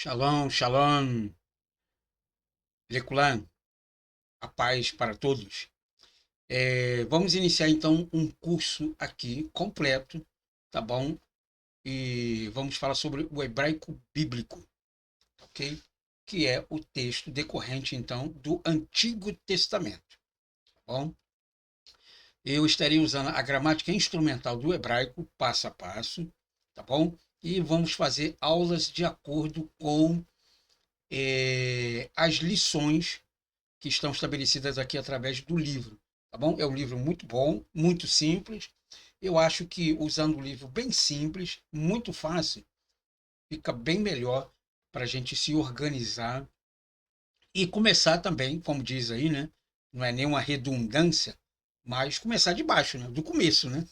Shalom, shalom, Leculan, a paz para todos. Vamos iniciar então um curso aqui completo, tá bom? E vamos falar sobre o hebraico bíblico, ok? Que é o texto decorrente então do Antigo Testamento, tá bom? Eu estarei usando a gramática instrumental do hebraico passo a passo, tá bom? E vamos fazer aulas de acordo com as lições que estão estabelecidas aqui através do livro, tá bom? É um livro muito bom, muito simples. Eu acho que usando um livro bem simples, muito fácil, fica bem melhor para a gente se organizar e começar também, como diz aí, né? Não é nenhuma redundância, mas começar de baixo, né? Do começo, né?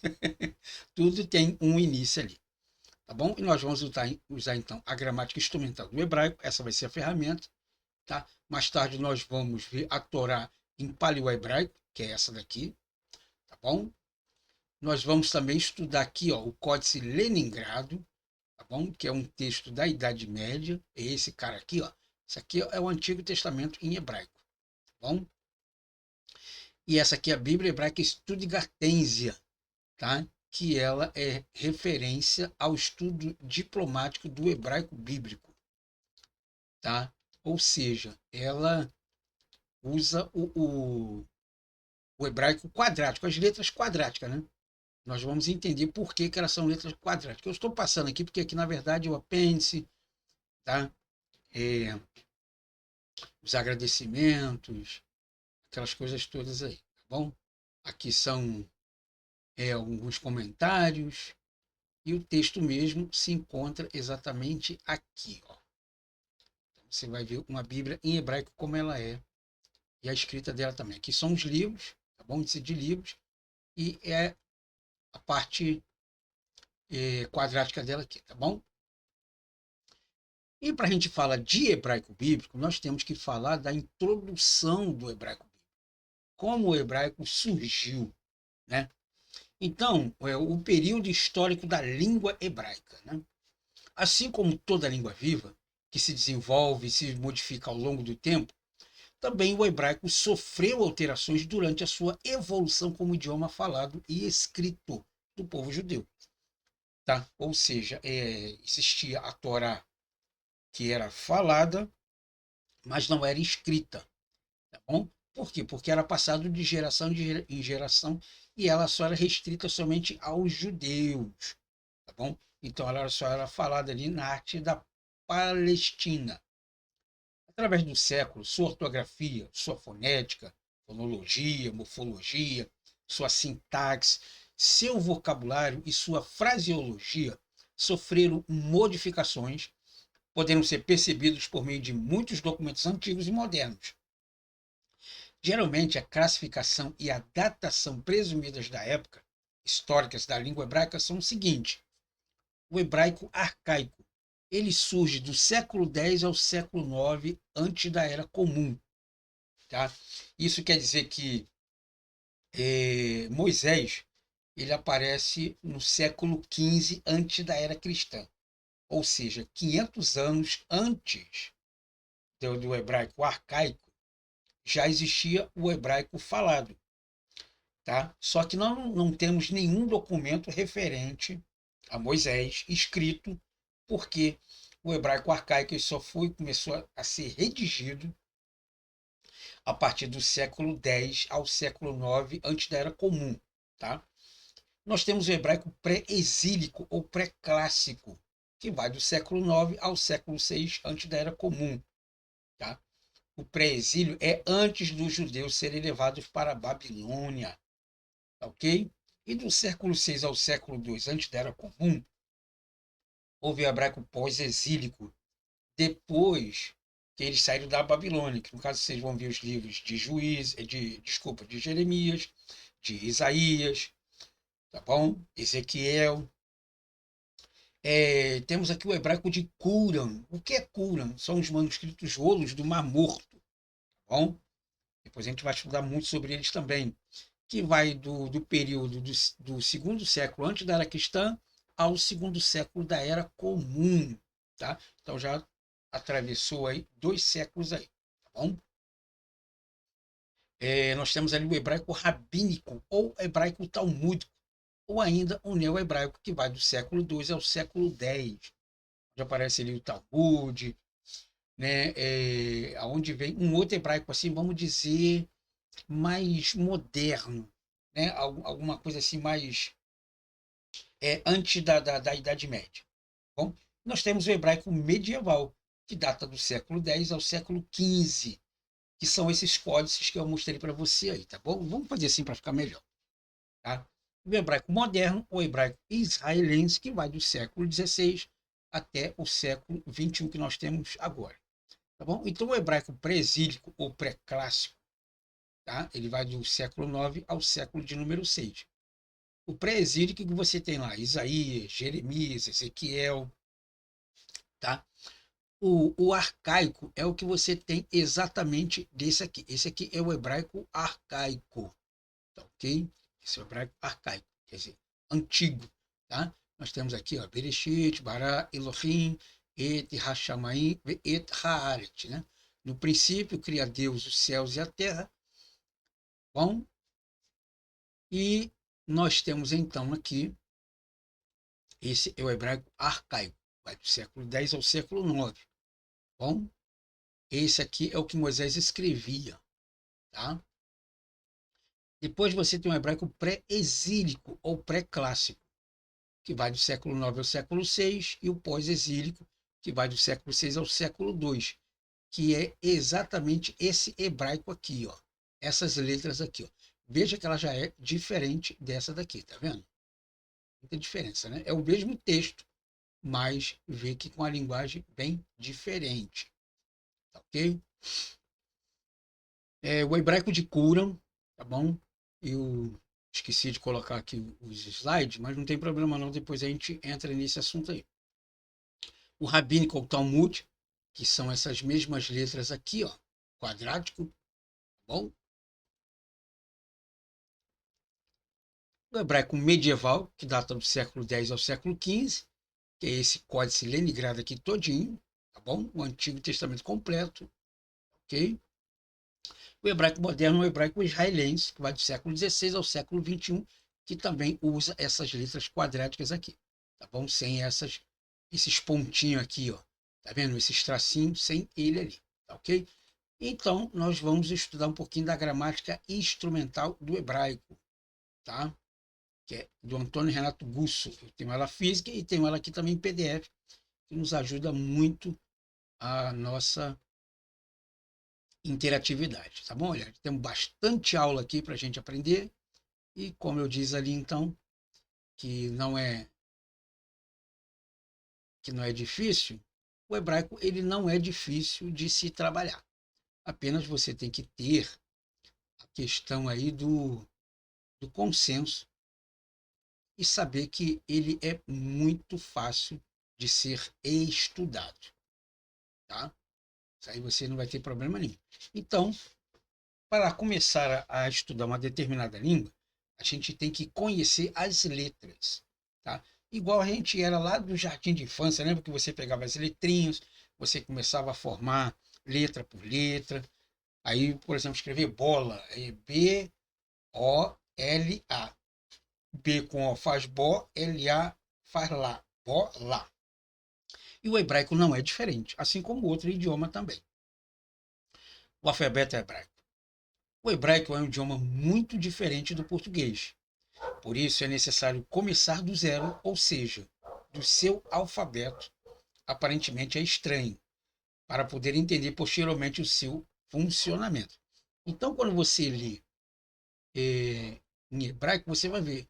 Tudo tem um início ali, tá bom? E nós vamos usar então a gramática instrumental do hebraico, essa vai ser a ferramenta, tá? Mais tarde nós vamos ver a Torá em paleo-hebraico, que é essa daqui, tá bom? Nós vamos também estudar aqui, ó, o Códice Leningrado, tá bom? Que é um texto da Idade Média. É esse cara aqui, ó. Esse aqui é o Antigo Testamento em hebraico, tá bom? E essa aqui é a Bíblia Hebraica Stuttgartensia, tá? Que ela é referência ao estudo diplomático do hebraico bíblico, tá? Ou seja, ela usa o hebraico quadrático, as letras quadráticas, né? Nós vamos entender por que elas são letras quadráticas. Eu estou passando aqui porque aqui, na verdade, o apêndice, tá? É, os agradecimentos, aquelas coisas todas aí, tá bom? Aqui são alguns comentários e o texto mesmo se encontra exatamente aqui, ó. Então, você vai ver uma Bíblia em hebraico como ela é e a escrita dela também. Aqui são os livros, tá bom? Índice de livros e é a parte quadrática dela aqui, tá bom? E para a gente falar de hebraico bíblico, nós temos que falar da introdução do hebraico bíblico, como o hebraico surgiu, né? Então, o período histórico da língua hebraica, né? Assim como toda língua viva, que se desenvolve e se modifica ao longo do tempo, também o hebraico sofreu alterações durante a sua evolução como idioma falado e escrito do povo judeu, tá? Ou seja, existia a Torá que era falada, mas não era escrita, tá bom? Por quê? Porque era passado de geração em geração e ela só era restrita somente aos judeus, tá bom? Então ela só era falada ali na arte da Palestina. Através do século, sua ortografia, sua fonética, fonologia, morfologia, sua sintaxe, seu vocabulário e sua fraseologia sofreram modificações, podendo ser percebidos por meio de muitos documentos antigos e modernos. Geralmente, a classificação e a datação presumidas da época históricas da língua hebraica são o seguinte: o hebraico arcaico, ele surge do século X ao século IX antes da Era Comum, tá? Isso quer dizer que Moisés ele aparece no século XV antes da Era Cristã, ou seja, 500 anos antes do hebraico arcaico já existia o hebraico falado. Tá? Só que nós não temos nenhum documento referente a Moisés escrito, porque o hebraico arcaico só começou a ser redigido a partir do século X ao século IX, antes da Era Comum. Tá? Nós temos o hebraico pré-exílico ou pré-clássico, que vai do século IX ao século VI, antes da Era Comum. Tá? O pré-exílio é antes dos judeus serem levados para a Babilônia. Ok? E do século VI ao século II, antes da Era Comum, houve o hebraico pós-exílico, depois que eles saíram da Babilônia, que no caso vocês vão ver os livros de de Jeremias, de Isaías, tá bom? Ezequiel. Temos aqui o hebraico de Qumran. O que é Qumran? São os manuscritos rolos do Mar Morto, tá bom? Depois a gente vai estudar muito sobre eles também, que vai do período do segundo século antes da era cristã ao segundo século da era comum, tá? Então já atravessou aí 2 séculos aí, tá bom? Nós temos ali o hebraico rabínico ou hebraico talmúdico, ou ainda o neo-hebraico, que vai do século II ao século X. Já aparece ali o Talmud, né? Onde vem um outro hebraico, assim, vamos dizer, mais moderno, né? Alguma coisa assim mais antes da Idade Média. Bom, nós temos o hebraico medieval, que data do século X ao século XV, que são esses códices que eu mostrei para você aí, tá bom? Vamos fazer assim para ficar melhor, tá? O hebraico moderno, o hebraico israelense, que vai do século XVI até o século XXI que nós temos agora, tá bom? Então, o hebraico pré-exílico ou pré-clássico, tá? Ele vai do século IX ao século de número 6. O pré-exílico que você tem lá, Isaías, Jeremias, Ezequiel, tá? O arcaico é o que você tem exatamente desse aqui. Esse aqui é o hebraico arcaico, tá ok? Esse é o hebraico arcaico, quer dizer, antigo, tá? Nós temos aqui, ó, Bereshit, Bara, Elohim, Et Hashamayim, Et Haaret, né? No princípio, cria Deus os céus e a terra. Bom, e nós temos então aqui, esse é o hebraico arcaico, vai do século X ao século IX. Bom, esse aqui é o que Moisés escrevia, tá? Depois você tem o hebraico pré-exílico ou pré-clássico, que vai do século IX ao século VI, e o pós-exílico, que vai do século VI ao século II, que é exatamente esse hebraico aqui, ó. Essas letras aqui, ó. Veja que ela já é diferente dessa daqui, tá vendo? Muita diferença, né? É o mesmo texto, mas vê que com a linguagem bem diferente, tá ok? O hebraico de Qumran, tá bom? Eu esqueci de colocar aqui os slides, mas não tem problema não, depois a gente entra nesse assunto aí. O rabínico ou Talmud, que são essas mesmas letras aqui, ó, quadrático, tá bom? O hebraico medieval, que data do século X ao século XV, que é esse códice lenigrado aqui todinho, tá bom? O Antigo Testamento completo, ok? O hebraico moderno é o hebraico israelense, que vai do século XVI ao século XXI, que também usa essas letras quadráticas aqui, tá bom? Sem esses pontinhos aqui, ó. Tá vendo? Esses tracinhos sem ele ali, tá ok? Então, nós vamos estudar um pouquinho da gramática instrumental do hebraico, tá? Que é do Antônio Renato Gusso. Eu tenho ela física e tenho ela aqui também em PDF, que nos ajuda muito a nossa interatividade, tá bom? Olha, temos bastante aula aqui para a gente aprender e, como eu disse ali, então, que não é difícil, o hebraico ele não é difícil de se trabalhar. Apenas você tem que ter a questão aí do consenso e saber que ele é muito fácil de ser estudado, tá? Isso aí você não vai ter problema nenhum. Então, para começar a estudar uma determinada língua, a gente tem que conhecer as letras, tá? Igual a gente era lá do jardim de infância, lembra que você pegava as letrinhas, você começava a formar letra por letra. Aí, por exemplo, escrever bola, é B-O-L-A. B com O faz bo, L-A faz lá, bola. E o hebraico não é diferente, assim como outro idioma também. O alfabeto hebraico. O hebraico é um idioma muito diferente do português. Por isso é necessário começar do zero, ou seja, do seu alfabeto, aparentemente é estranho, para poder entender posteriormente o seu funcionamento. Então, quando você lê em hebraico, você vai ver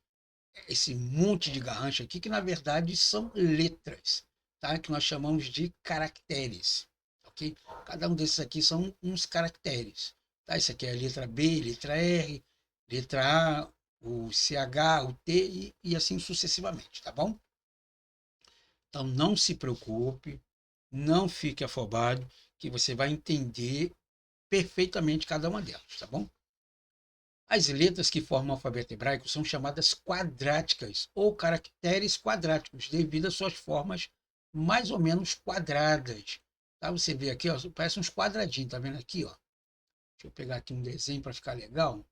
esse monte de garrancho aqui, que na verdade são letras, tá? Que nós chamamos de caracteres. Ok? Cada um desses aqui são uns caracteres. Tá? Isso aqui é a letra B, letra R, letra A, o CH, o T e assim sucessivamente, tá bom? Então não se preocupe, não fique afobado, que você vai entender perfeitamente cada uma delas, tá bom? As letras que formam o alfabeto hebraico são chamadas quadráticas ou caracteres quadráticos, devido às suas formas mais ou menos quadradas, Tá? Você vê aqui, ó, parece uns quadradinhos, tá vendo aqui, ó? Deixa eu pegar aqui um desenho para ficar legal.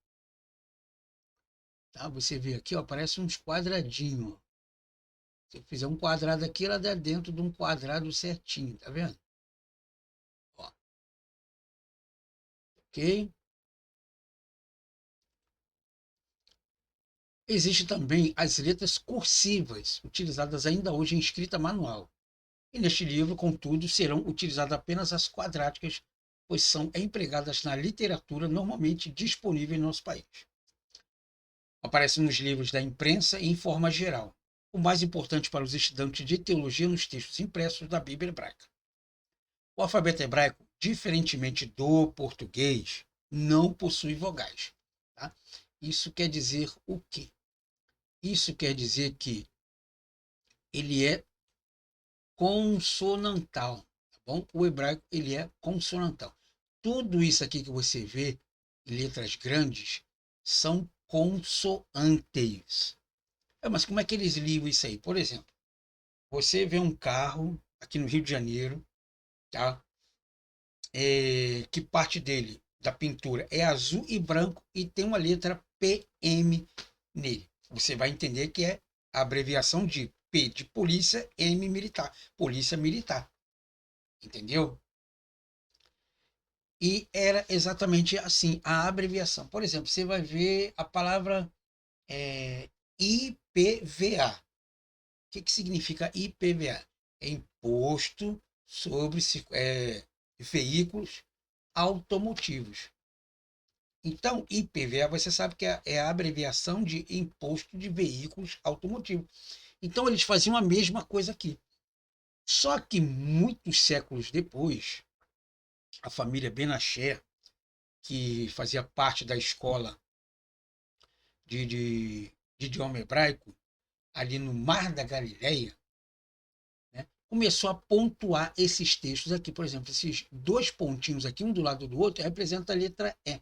Tá? Você vê aqui, ó, parece uns quadradinhos, ó. Se eu fizer um quadrado aqui, ela dá dentro de um quadrado certinho, tá vendo? Ó, ok? Existem também as letras cursivas, utilizadas ainda hoje em escrita manual. E neste livro, contudo, serão utilizadas apenas as quadráticas, pois são empregadas na literatura normalmente disponível em nosso país. Aparece nos livros da imprensa e em forma geral. O mais importante para os estudantes de teologia nos textos impressos da Bíblia hebraica. O alfabeto hebraico, diferentemente do português, não possui vogais. Tá? Isso quer dizer o quê? Isso quer dizer que ele é consonantal, tá bom? O hebraico ele é consonantal. Tudo isso aqui que você vê em letras grandes são consoantes. Mas como é que eles ligam isso aí? Por exemplo, você vê um carro aqui no Rio de Janeiro, tá? Que parte dele, da pintura, é azul e branco e tem uma letra PM nele. Você vai entender que é a abreviação de P de polícia, M militar. Polícia militar. Entendeu? E era exatamente assim, a abreviação. Por exemplo, você vai ver a palavra IPVA. O que significa IPVA? É Imposto sobre veículos automotivos. Então, IPVA, você sabe que é a abreviação de Imposto de Veículos Automotivos. Então, eles faziam a mesma coisa aqui. Só que muitos séculos depois, a família Benacher, que fazia parte da escola de idioma hebraico, ali no Mar da Galileia, né, começou a pontuar esses textos aqui. Por exemplo, esses dois pontinhos aqui, um do lado do outro, representa a letra E.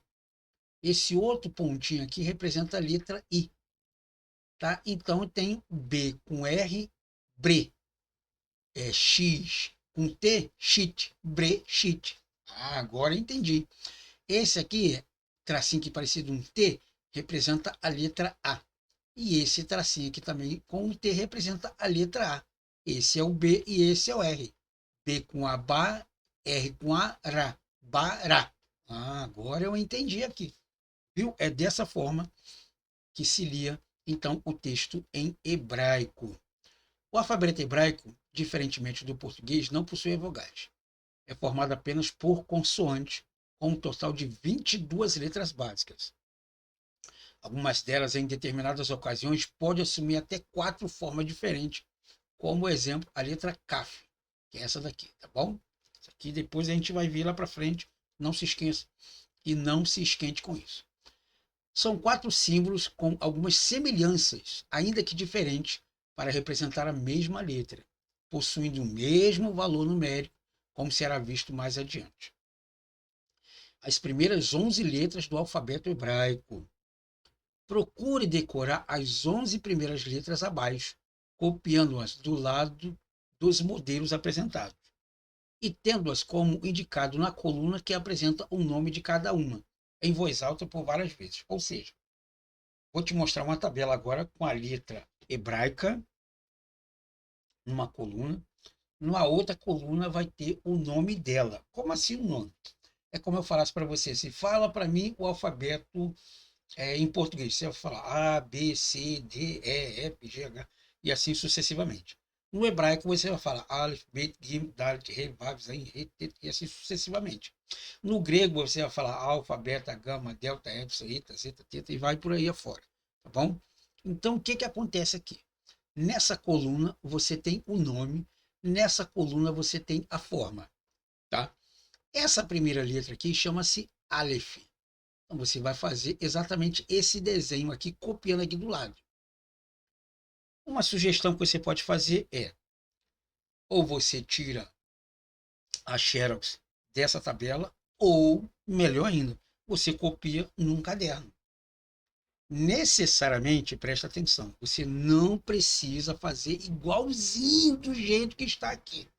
Esse outro pontinho aqui representa a letra I. Tá? Então, tem B com R, bre. X com T, shit, bre, shit. Agora entendi. Esse aqui, tracinho que parecido um T, representa a letra A. E esse tracinho aqui também com um T representa a letra A. Esse é o B e esse é o R. B com a ba, R com a ra. Bará. Agora eu entendi aqui. Viu? É dessa forma que se lia, então, o texto em hebraico. O alfabeto hebraico, diferentemente do português, não possui vogais. É formado apenas por consoantes, com um total de 22 letras básicas. Algumas delas, em determinadas ocasiões, podem assumir até 4 formas diferentes, como exemplo, a letra Kaf, que é essa daqui, tá bom? Isso aqui depois a gente vai ver lá para frente, não se esqueça e não se esquente com isso. São 4 símbolos com algumas semelhanças, ainda que diferentes, para representar a mesma letra, possuindo o mesmo valor numérico, como será visto mais adiante. As primeiras 11 letras do alfabeto hebraico. Procure decorar as 11 primeiras letras abaixo, copiando-as do lado dos modelos apresentados e tendo-as como indicado na coluna que apresenta o nome de cada uma, em voz alta por várias vezes. Ou seja, vou te mostrar uma tabela agora com a letra hebraica numa coluna. Numa outra coluna vai ter o nome dela. Como assim o nome? É como eu falasse para você, se fala para mim o alfabeto em português, você vai falar A, B, C, D, E, F, G, H, e assim sucessivamente. No hebraico, você vai falar Aleph, Bet, Gim, Dalet, He, Vav, Zayin, He, Tet, e assim sucessivamente. No grego, você vai falar alfa, beta, gama, delta, epsilon, eta, zeta, teta, e vai por aí afora. Tá bom? Então, o que, que acontece aqui? Nessa coluna, você tem o nome, nessa coluna, você tem a forma. Tá? Essa primeira letra aqui chama-se Aleph. Então, você vai fazer exatamente esse desenho aqui, copiando aqui do lado. Uma sugestão que você pode fazer é, ou você tira a Xerox dessa tabela, ou, melhor ainda, você copia num caderno. Necessariamente, presta atenção, você não precisa fazer igualzinho do jeito que está aqui.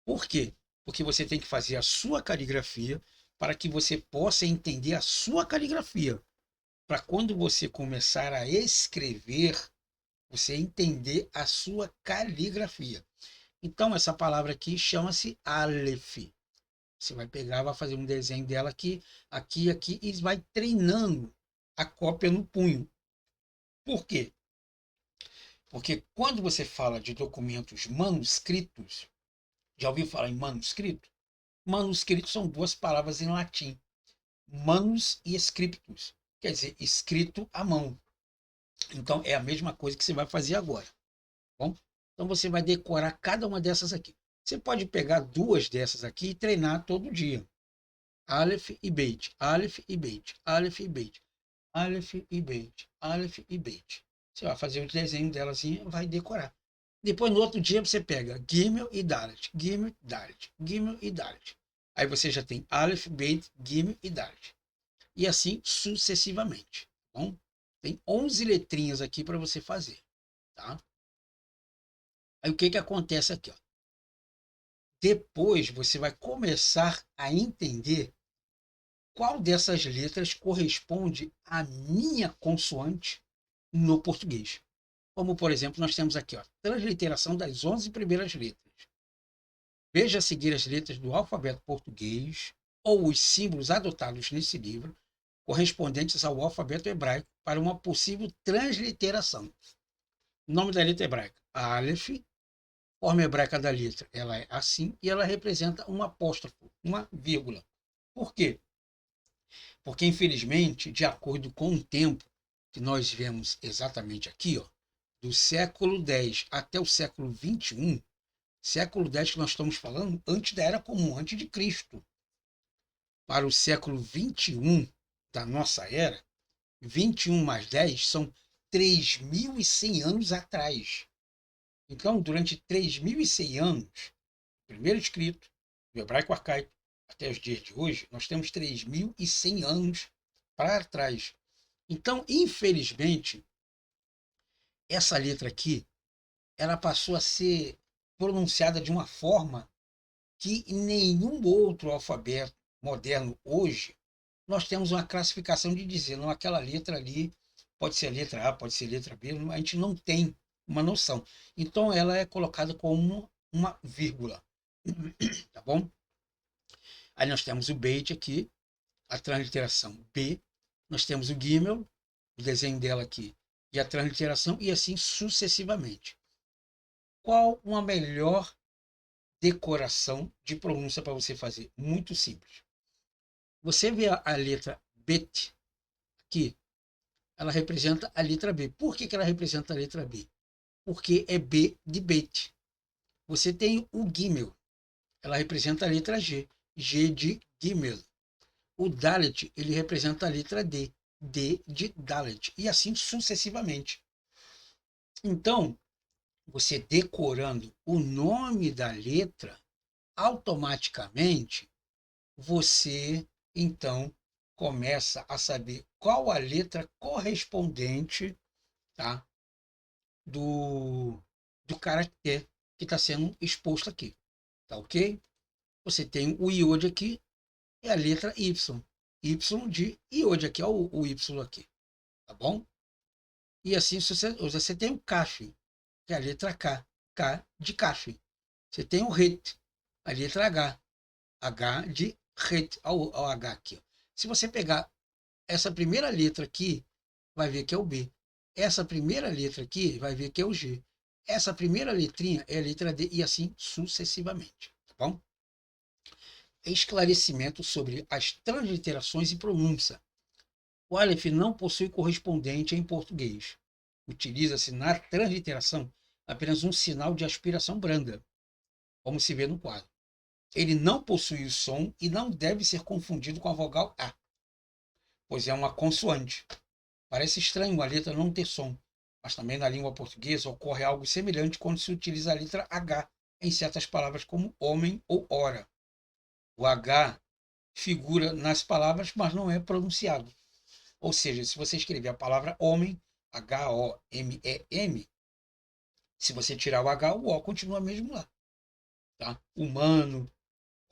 Por quê? porque você tem que fazer a sua caligrafia para que você possa entender a sua caligrafia. Para quando você começar a escrever, você entender a sua caligrafia. Então, essa palavra aqui chama-se Aleph. Você vai pegar, vai fazer um desenho dela aqui, aqui, aqui, e vai treinando a cópia no punho. Por quê? Porque quando você fala de documentos manuscritos, já ouviu falar em manuscrito? Manuscrito são duas palavras em latim, manus e scriptus, quer dizer, escrito à mão. Então, é a mesma coisa que você vai fazer agora. Bom? Então, você vai decorar cada uma dessas aqui. Você pode pegar duas dessas aqui e treinar todo dia. Aleph e Beit, Aleph e Beit, Aleph e Beit, Aleph e Beit, Aleph e Beit. Você vai fazer o desenho dela assim, vai decorar. Depois, no outro dia, você pega Gimel e Dalet, Gimel, Dalet, Gimel e Dalet. Aí você já tem Aleph, Beit, Gimel e Dalet. E assim sucessivamente. Tá bom? Tem 11 letrinhas aqui para você fazer. Tá? Aí o que, que acontece aqui? Ó? Depois você vai começar a entender qual dessas letras corresponde à minha consoante no português. Como, por exemplo, nós temos aqui, ó, transliteração das 11 primeiras letras. Veja a seguir as letras do alfabeto português ou os símbolos adotados nesse livro, correspondentes ao alfabeto hebraico, para uma possível transliteração. O nome da letra hebraica, Aleph, forma hebraica da letra, ela é assim, e ela representa um apóstrofo, uma vírgula. Por quê? Porque, infelizmente, de acordo com o tempo que nós vemos exatamente aqui, ó, do século X até o século XXI, século X que nós estamos falando antes da Era Comum, antes de Cristo, para o século XXI da nossa era, 21 mais 10 são 3.100 anos atrás. Então, durante 3.100 anos, primeiro escrito, do hebraico arcaico, até os dias de hoje, nós temos 3.100 anos para trás. Então, infelizmente, essa letra aqui, ela passou a ser pronunciada de uma forma que nenhum outro alfabeto moderno hoje, nós temos uma classificação de dizer, não, aquela letra ali pode ser letra A, pode ser letra B, a gente não tem uma noção. Então, ela é colocada como uma vírgula. Tá bom? Aí nós temos o Beit aqui, a transliteração B, nós temos o Gimel, o desenho dela aqui, e a transliteração, e assim sucessivamente. Qual uma melhor decoração de pronúncia para você fazer? Muito simples. Você vê a letra Bet aqui, ela representa a letra B. Por que, que ela representa a letra B? Porque é B de Bet. Você tem o Gimel, ela representa a letra G, G de Gimel. O Dalet, ele representa a letra D, D de Dalet, e assim sucessivamente. Então, você decorando o nome da letra, automaticamente você então começa a saber qual a letra correspondente, tá, do caractere que está sendo exposto aqui. Tá ok? Você tem o iode aqui, é a letra Y. Y de iode aqui, ó, o Y aqui. Tá bom? E assim você tem o CAF, que é a letra K. K de CAF. Você tem o RET, a letra H. H de RET, ao H aqui. Ó. Se você pegar essa primeira letra aqui, vai ver que é o B. Essa primeira letra aqui, vai ver que é o G. Essa primeira letrinha é a letra D e assim sucessivamente. Tá bom? Esclarecimento sobre as transliterações e pronúncia. O Aleph não possui correspondente em português. Utiliza-se na transliteração apenas um sinal de aspiração branda, como se vê no quadro. Ele não possui o som e não deve ser confundido com a vogal A, pois é uma consoante. Parece estranho a letra não ter som, mas também na língua portuguesa ocorre algo semelhante quando se utiliza a letra H em certas palavras como homem ou hora. O H figura nas palavras, mas não é pronunciado. Ou seja, se você escrever a palavra homem, H-O-M-E-M, se você tirar o H, o O continua mesmo lá. Tá? Humano,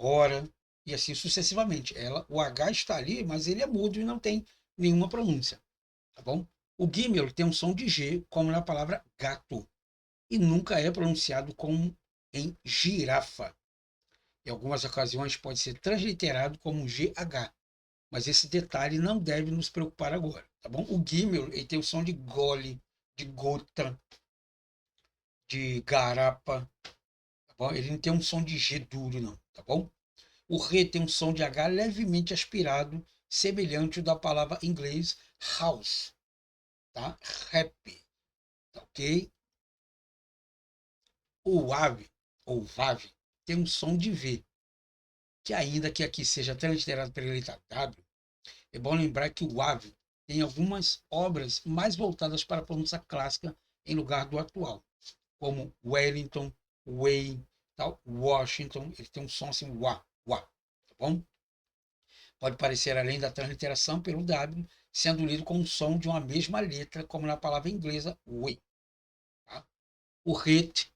hora, e assim sucessivamente. O H está ali, mas ele é mudo e não tem nenhuma pronúncia, tá bom? O Gimel tem um som de G, como na palavra gato, e nunca é pronunciado como em girafa. Em algumas ocasiões pode ser transliterado como GH, mas esse detalhe não deve nos preocupar agora, tá bom? O Gimel ele tem o som de gole, de gota, de garapa, tá bom? Ele não tem um som de G duro, não, tá bom? O Re tem um som de H levemente aspirado, semelhante ao da palavra em inglês house, tá? Rap, tá ok? O Wav, ou Vav, tem um som de V, que ainda que aqui seja transliterado pela letra W, é bom lembrar que o Wav tem algumas obras mais voltadas para a pronúncia clássica em lugar do atual, como Wellington, Wayne, tal, Washington, ele tem um som assim, wa, tá bom? Pode parecer além da transliteração pelo W, sendo lido com o som de uma mesma letra, como na palavra inglesa way. Tá? O RET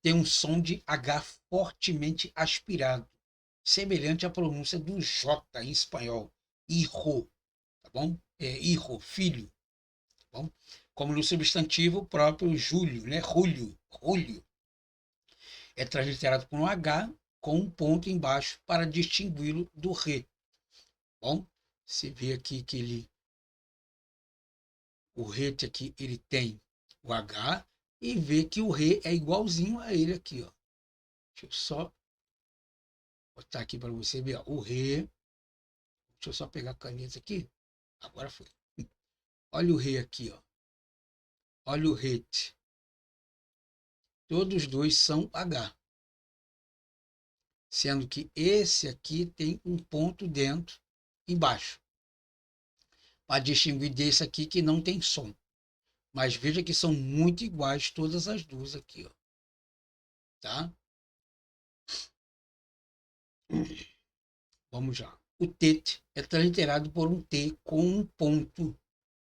tem um som de H fortemente aspirado, semelhante à pronúncia do J em espanhol, hijo, tá bom? Hijo, filho, tá bom? Como no substantivo próprio Júlio, né? Julio. É transliterado por um H com um ponto embaixo para distingui-lo do re. Bom, você vê aqui que o rete aqui ele tem o H e vê que o re é igualzinho a ele aqui, ó. Deixa eu só botar aqui para você ver, ó. O re. Deixa eu só pegar a caneta aqui. Agora foi. Olha o re aqui, ó. Olha o rete. Todos dois são H, sendo que esse aqui tem um ponto dentro, embaixo, para distinguir desse aqui que não tem som. Mas veja que são muito iguais todas as duas aqui, ó. Tá? Vamos lá. O TET é transliterado por um T com um ponto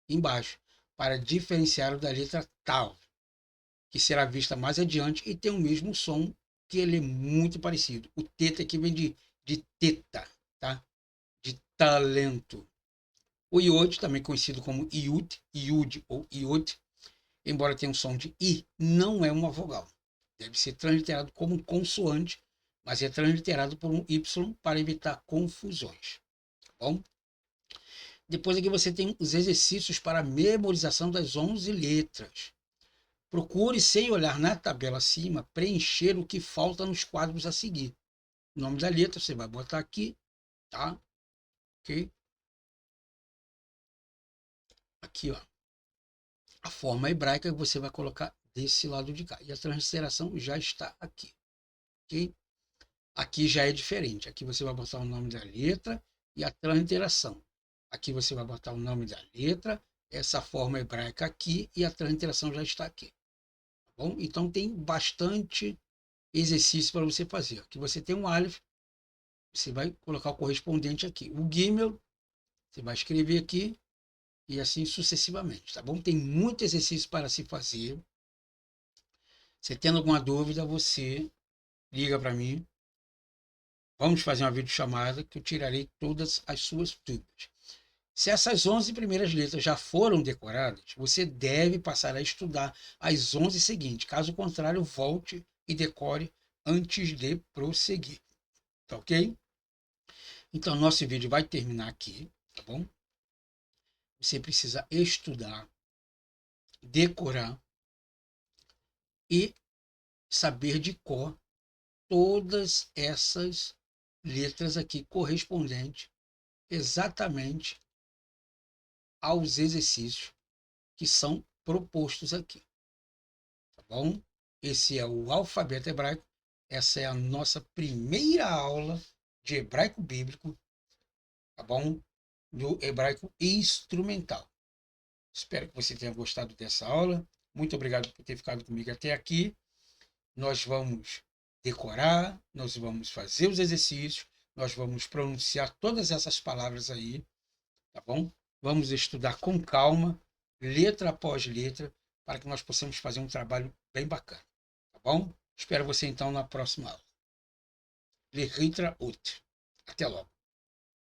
embaixo, para diferenciá-lo da letra TAL, que será vista mais adiante e tem o mesmo som, que ele é muito parecido. O TET aqui vem de teta, tá? De talento. O iod, também conhecido como iud ou iod, embora tenha um som de I, não é uma vogal. Deve ser transliterado como um consoante, mas é transliterado por um Y para evitar confusões. Tá bom? Depois aqui você tem os exercícios para a memorização das 11 letras. Procure, sem olhar na tabela acima, preencher o que falta nos quadros a seguir. O nome da letra você vai botar aqui, tá? Ok? Aqui, ó. A forma hebraica você vai colocar desse lado de cá. E a transliteração já está aqui, ok? Aqui já é diferente. Aqui você vai botar o nome da letra e a transliteração. Aqui você vai botar o nome da letra, essa forma hebraica aqui e a transliteração já está aqui. Tá bom? Então tem bastante exercício para você fazer. Aqui você tem um Aleph, você vai colocar o correspondente aqui. O Gimel, você vai escrever aqui e assim sucessivamente, tá bom? Tem muito exercício para se fazer. Se tendo alguma dúvida, você liga para mim. Vamos fazer uma videochamada que eu tirarei todas as suas dúvidas. Se essas 11 primeiras letras já foram decoradas, você deve passar a estudar as 11 seguintes. Caso contrário, volte e decore antes de prosseguir. Tá ok? Então, nosso vídeo vai terminar aqui, tá bom? Você precisa estudar, decorar e saber de cor todas essas letras aqui correspondentes exatamente aos exercícios que são propostos aqui, tá bom? Esse é o alfabeto hebraico. Essa é a nossa primeira aula de hebraico bíblico, tá bom? Do hebraico instrumental. Espero que você tenha gostado dessa aula. Muito obrigado por ter ficado comigo até aqui. Nós vamos decorar, nós vamos fazer os exercícios, nós vamos pronunciar todas essas palavras aí, tá bom? Vamos estudar com calma, letra após letra, para que nós possamos fazer um trabalho bem bacana, tá bom? Espero você então na próxima aula. Le Ritra Ut. Até logo.